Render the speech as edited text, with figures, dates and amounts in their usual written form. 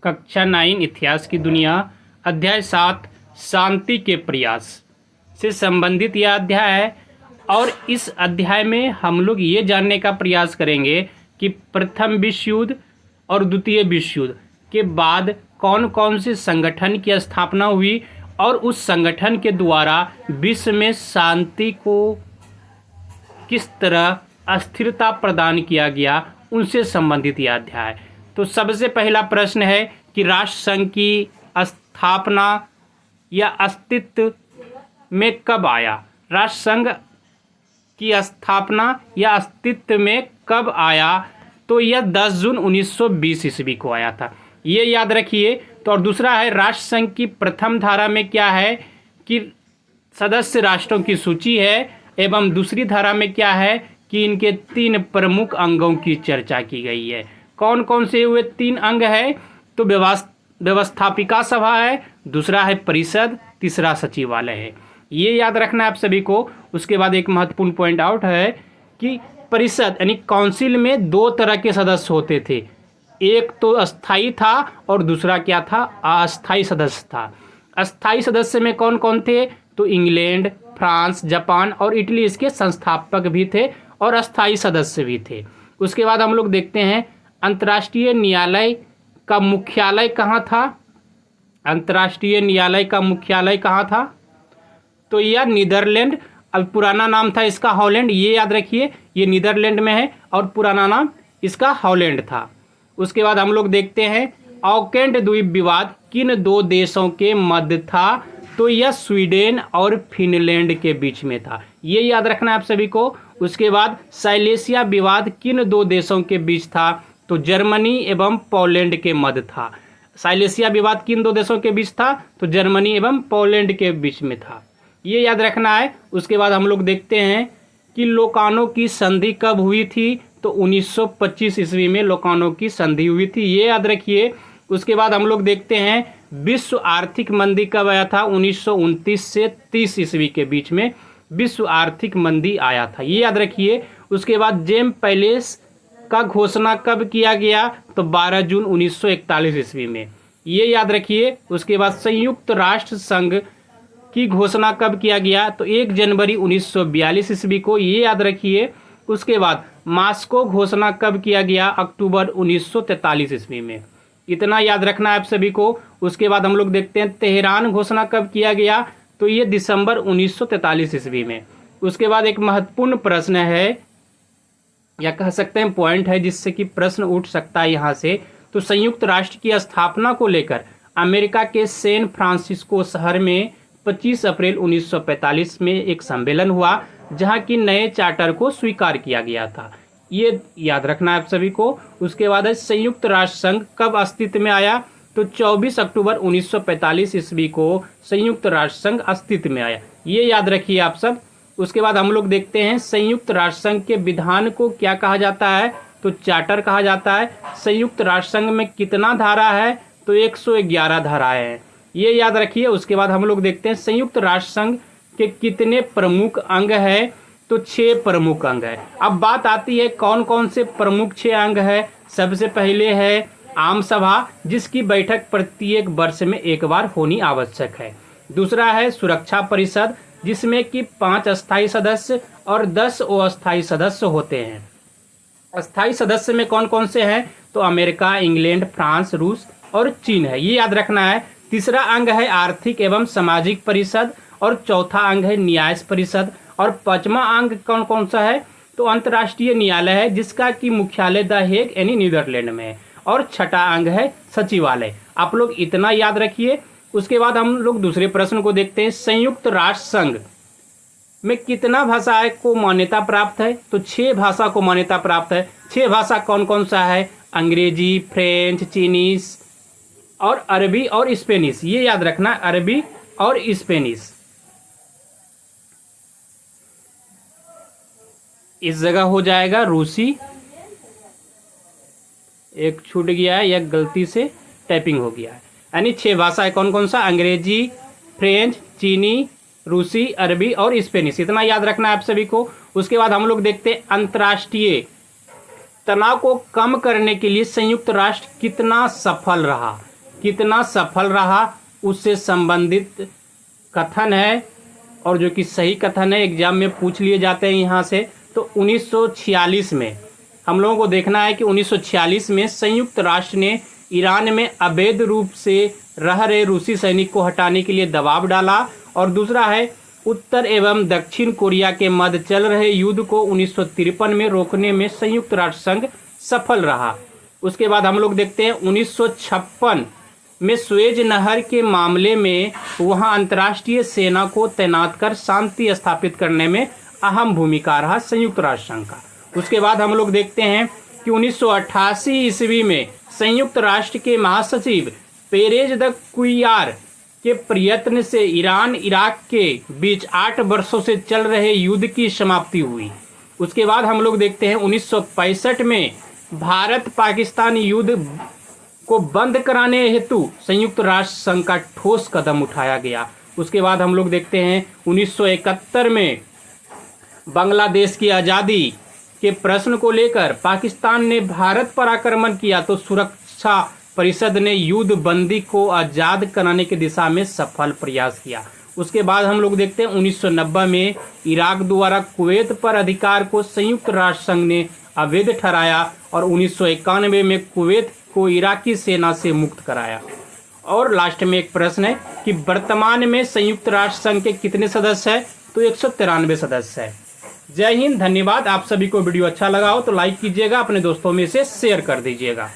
कक्षा 9 इतिहास की दुनिया, अध्याय 7 शांति के प्रयास से संबंधित यह अध्याय है। और इस अध्याय में हम लोग ये जानने का प्रयास करेंगे कि प्रथम विश्व युद्ध और द्वितीय विश्व युद्ध के बाद कौन कौन से संगठन की स्थापना हुई और उस संगठन के द्वारा विश्व में शांति को किस तरह अस्थिरता प्रदान किया गया, उनसे संबंधित यह अध्याय। तो सबसे पहला प्रश्न है कि राष्ट्र संघ की स्थापना या अस्तित्व में कब आया। राष्ट्र संघ की स्थापना या अस्तित्व में कब आया, तो यह 10 जून 1920 ईस्वी को आया था, ये याद रखिए। तो और दूसरा है राष्ट्र संघ की प्रथम धारा में क्या है कि सदस्य राष्ट्रों की सूची है, एवं दूसरी धारा में क्या है कि इनके 3 प्रमुख अंगों की चर्चा की गई है। कौन कौन से हुए 3 अंग है, तो व्यवस्थापिका सभा है, दूसरा है परिषद, तीसरा सचिवालय है, ये याद रखना है आप सभी को। उसके बाद एक महत्वपूर्ण पॉइंट आउट है कि परिषद यानी काउंसिल में 2 तरह के सदस्य होते थे, एक तो अस्थाई था और दूसरा क्या था, अस्थाई सदस्य था। अस्थाई सदस्य में कौन कौन थे, तो इंग्लैंड, फ्रांस, जापान और इटली इसके संस्थापक भी थे और अस्थाई सदस्य भी थे। उसके बाद हम लोग देखते हैं अंतर्राष्ट्रीय न्यायालय का मुख्यालय कहाँ था। अंतर्राष्ट्रीय न्यायालय का मुख्यालय कहाँ था, तो यह नीदरलैंड, अब पुराना नाम था इसका हॉलैंड, ये याद रखिए, ये नीदरलैंड में है और पुराना नाम इसका हॉलैंड था। उसके बाद हम लोग देखते हैं ऑकलैंड द्वीप विवाद किन 2 देशों के मध्य था, तो यह स्वीडन और फिनलैंड के बीच में था, ये याद रखना है आप सभी को। उसके बाद साइलेसिया विवाद किन 2 देशों के बीच था, तो जर्मनी एवं पोलैंड के मध्य था। साइलेसिया विवाद किन 2 देशों के बीच था, तो जर्मनी एवं पोलैंड के बीच में था, ये याद रखना है। उसके बाद हम लोग देखते हैं कि लोकानो की संधि कब हुई थी, तो 1925 ईस्वी में लोकानो की संधि हुई थी, ये याद रखिए। उसके बाद हम लोग देखते हैं विश्व आर्थिक मंदी कब आया था, 1929 से 30 ईस्वी के बीच में विश्व आर्थिक मंदी आया था, ये याद रखिए। उसके बाद जेम पैलेस का घोषणा कब किया गया, तो 12 जून 1941 ईस्वी में, ये याद रखिए। उसके बाद संयुक्त राष्ट्र संघ की घोषणा कब किया गया, तो 1 जनवरी 1942 ईस्वी को, ये याद रखिए। उसके बाद मास्को घोषणा कब किया गया, अक्टूबर 1943 ईस्वी में, इतना याद रखना है आप सभी को। उसके बाद हम लोग देखते हैं तेहरान घोषणा कब किया गया, तो ये दिसंबर 1943 ईस्वी में। उसके बाद एक महत्वपूर्ण प्रश्न है या कह सकते हैं पॉइंट है जिससे कि प्रश्न उठ सकता है यहाँ से, तो संयुक्त राष्ट्र की स्थापना को लेकर अमेरिका के सैन फ्रांसिस्को शहर में 25 अप्रैल 1945 में एक सम्मेलन हुआ, जहाँ की नए चार्टर को स्वीकार किया गया था, ये याद रखना है आप सभी को। उसके बाद है संयुक्त राष्ट्र संघ कब अस्तित्व में आया, तो 24 अक्टूबर 1945 ईस्वी को संयुक्त राष्ट्र संघ अस्तित्व में आया, ये याद रखिए आप सब। उसके बाद हम लोग देखते हैं संयुक्त राष्ट्र संघ के विधान को क्या कहा जाता है, तो चार्टर कहा जाता है। संयुक्त राष्ट्र संघ में कितना धारा है, तो 111 धाराएं हैं, ये याद रखिए। उसके बाद हम लोग देखते हैं संयुक्त राष्ट्र संघ के कितने प्रमुख अंग हैं, तो 6 प्रमुख अंग है। अब बात आती है कौन कौन से प्रमुख 6 अंग है। सबसे पहले है आम सभा, जिसकी बैठक प्रत्येक वर्ष में 1 बार होनी आवश्यक है। दूसरा है सुरक्षा परिषद, जिसमें कि 5 अस्थायी सदस्य और 10 अस्थायी सदस्य होते हैं। अस्थायी सदस्य में कौन कौन से हैं, तो अमेरिका, इंग्लैंड, फ्रांस, रूस और चीन है, ये याद रखना है। तीसरा अंग है आर्थिक एवं सामाजिक परिषद और चौथा अंग है न्याय परिषद और 5वां अंग कौन कौन सा है, तो अंतर्राष्ट्रीय न्यायालय है, जिसका कि मुख्यालय द हेग यानी नीदरलैंड में है और 6वां अंग है सचिवालय। आप लोग इतना याद रखिए। उसके बाद हम लोग दूसरे प्रश्न को देखते हैं, संयुक्त राष्ट्र संघ में कितना भाषा को मान्यता प्राप्त है, तो 6 भाषा को मान्यता प्राप्त है। 6 भाषा कौन कौन सा है, अंग्रेजी, फ्रेंच, चीनीस और अरबी और स्पेनिश, ये याद रखना, अरबी और स्पेनिश। इस जगह हो जाएगा रूसी, एक छूट गया है, यह गलती से टाइपिंग हो गया है, यानी 6 भाषा है कौन कौन सा, अंग्रेजी, फ्रेंच, चीनी, रूसी, अरबी और स्पेनिश, इतना याद रखना है आप सभी को। उसके बाद हम लोग देखते हैं अंतर्राष्ट्रीय तनाव को कम करने के लिए संयुक्त राष्ट्र कितना सफल रहा। कितना सफल रहा उससे संबंधित कथन है, और जो कि सही कथन है, एग्जाम में पूछ लिए जाते हैं यहाँ से। तो 1946 में हम लोगों को देखना है कि 1946 में संयुक्त राष्ट्र ने ईरान में अवैध रूप से रह रहे रूसी सैनिक को हटाने के लिए दबाव डाला। और दूसरा है, उत्तर एवं दक्षिण कोरिया के मध्य चल रहे युद्ध को 1953 में रोकने में संयुक्त राष्ट्र संघ सफल रहा। उसके बाद हम लोग देखते हैं 1956 में स्वेज नहर के मामले में वहां अंतर्राष्ट्रीय सेना को तैनात कर शांति स्थापित करने में अहम भूमिका रहा संयुक्त राष्ट्र संघ का। उसके बाद हम लोग देखते हैं कि 1988 ईस्वी में संयुक्त राष्ट्र के महासचिव पेरेज द कुइयार के प्रयत्न से ईरान इराक के बीच 8 वर्षों से चल रहे युद्ध की समाप्ति हुई। उसके बाद हम लोग देखते हैं 1965 में भारत पाकिस्तान युद्ध को बंद कराने हेतु संयुक्त राष्ट्र संघ का ठोस कदम उठाया गया। उसके बाद हम लोग देखते हैं 1971 में बांग्लादेश की आज़ादी के प्रश्न को लेकर पाकिस्तान ने भारत पर आक्रमण किया तो सुरक्षा परिषद ने युद्ध बंदी को आज़ाद कराने की दिशा में सफल प्रयास किया। उसके बाद हम लोग देखते हैं 1990 में इराक द्वारा कुवैत पर अधिकार को संयुक्त राष्ट्र संघ ने अवैध ठहराया और 1991 में कुवैत को इराकी सेना से मुक्त कराया। और लास्ट में एक प्रश्न है कि वर्तमान में संयुक्त राष्ट्र संघ के कितने सदस्य हैं? तो 193 सदस्य है। जय हिंद, धन्यवाद। आप सभी को वीडियो अच्छा लगा हो तो लाइक कीजिएगा, अपने दोस्तों में से शेयर कर दीजिएगा।